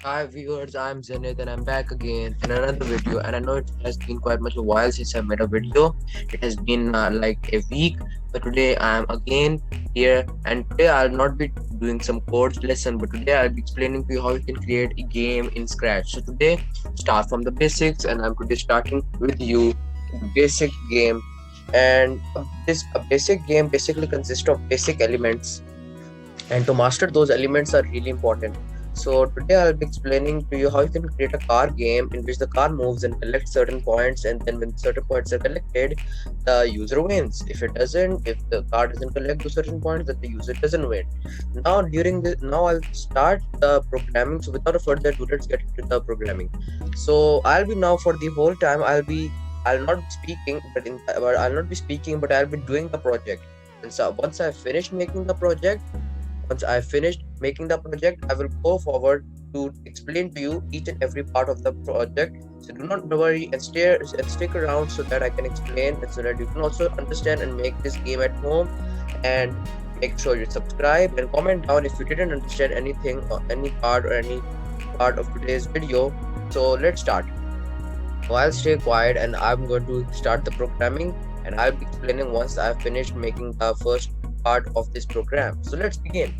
Hi viewers, I'm Zenith and I'm back again in another video, and I know it has been quite much a while since I made a video. It has been like a week, but today I am again here, and today I'll not be doing some codes lesson, but today I'll be explaining to you how you can create a game in Scratch. So today start from the basics, and I'm today starting with you the basic game. And this a basic game basically consists of basic elements, and to master those elements are really important. So today I'll be explaining to you how you can create a car game in which the car moves and collects certain points, and then when certain points are collected, the user wins. If the car doesn't collect those certain points, then the user doesn't win. Now I'll start the programming. So without a further ado, let's get into the programming. So I'll be now for the whole time I'll not be speaking, but I'll not be speaking, but I'll be doing the project. And so once I finish making the project, once I finished making the project, I will go forward to explain to you each and every part of the project. So do not worry and stick around so that I can explain and so that you can also understand and make this game at home. And make sure you subscribe and comment down if you didn't understand anything or any part of today's video. So let's start. So I'll stay quiet and I'm going to start the programming, and I'll be explaining once I've finished making the first part of this program. So let's begin.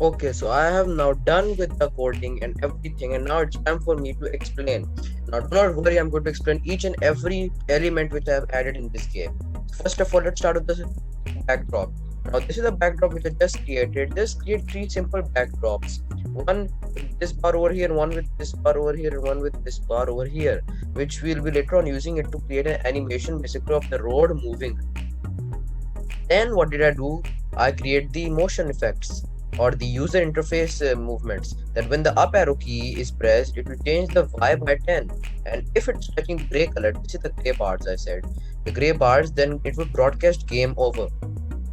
Okay, so I have now done with the coding and everything, and now it's time for me to explain. Now, do not worry, I'm going to explain each and every element which I have added in this game. First of all, let's start with the backdrop. Now, this is a backdrop which I just created. Just create three simple backdrops. One with this bar over here, one with this bar over here, and one with this bar over here, which we'll be later on using it to create an animation basically of the road moving. Then what did I do? I create the motion effects or the user interface movements, that when the up arrow key is pressed, it will change the Y by 10. And if it's touching the gray color, this is the gray bars I said, the gray bars, then it will broadcast game over.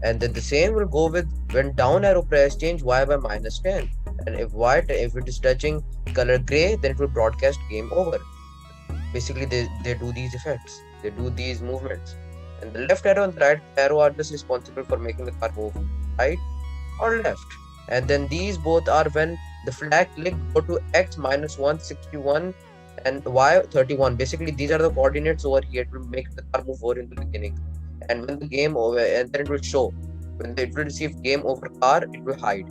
And then the same will go with when down arrow press, change Y by -10. And if it is touching color gray, then it will broadcast game over. Basically, they do these effects, they do these movements. And the left arrow and the right arrow are just responsible for making the car move right or left. And then these both are when the flag click go to x minus 161 and y 31. Basically, these are the coordinates over here to make the car move over in the beginning. And when the game over, and then it will show when it will receive game over car, it will hide.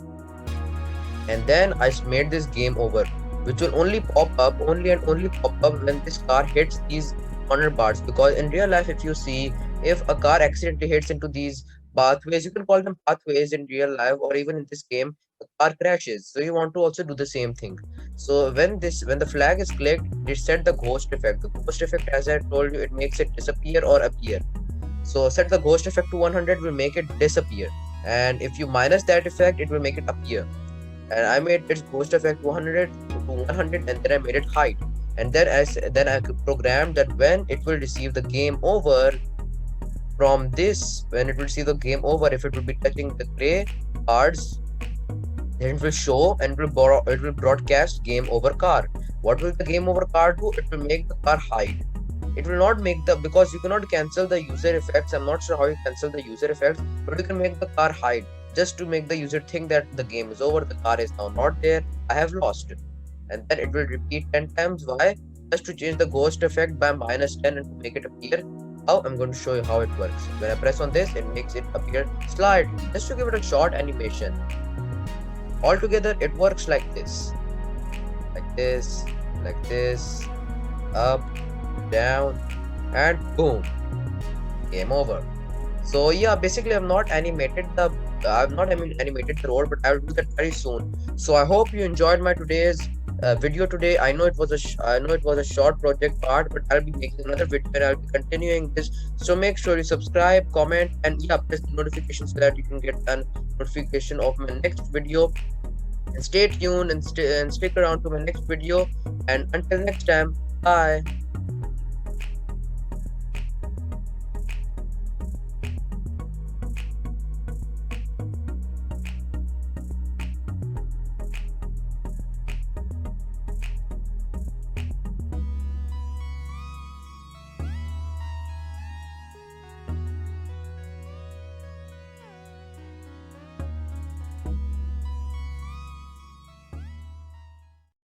And then I made this game over, which will only pop up, only and only pop up when this car hits these corner bars. Because in real life, if you see, if a car accidentally hits into these pathways, you can call them pathways in real life, or even in this game, the car crashes. So you want to also do the same thing. So when the flag is clicked, it set the ghost effect. The ghost effect, as I told you, it makes it disappear or appear. So set the ghost effect to 100 will make it disappear, and if you minus that effect, it will make it appear. And I made its ghost effect 100 to 100, and then I made it hide. And then I programmed that when it will receive the game over from this, when it will receive the game over, if it will be touching the gray cards, then it will show and it will broadcast game over car. What will the game over car do? It will make the car hide. It will not make the, because you cannot cancel the user effects. I'm not sure how you cancel the user effects, but you can make the car hide just to make the user think that the game is over, the car is now not there, I have lost it. And then it will repeat 10 times. Why? Just to change the ghost effect by -10 and to make it appear. How? I'm going to show you how it works. When I press on this, it makes it appear slightly, just to give it a short animation. Altogether, it works like this, like this, like this, up, down, and boom, game over. So yeah, basically I've not animated the road, but I will do that very soon. So I hope you enjoyed my today's video today. I know it was a short project part, but I'll be making another video and I'll be continuing this. So make sure you subscribe, comment, and yeah, press the notification so that you can get a notification of my next video. And stay tuned and stick around to my next video. And until next time, bye.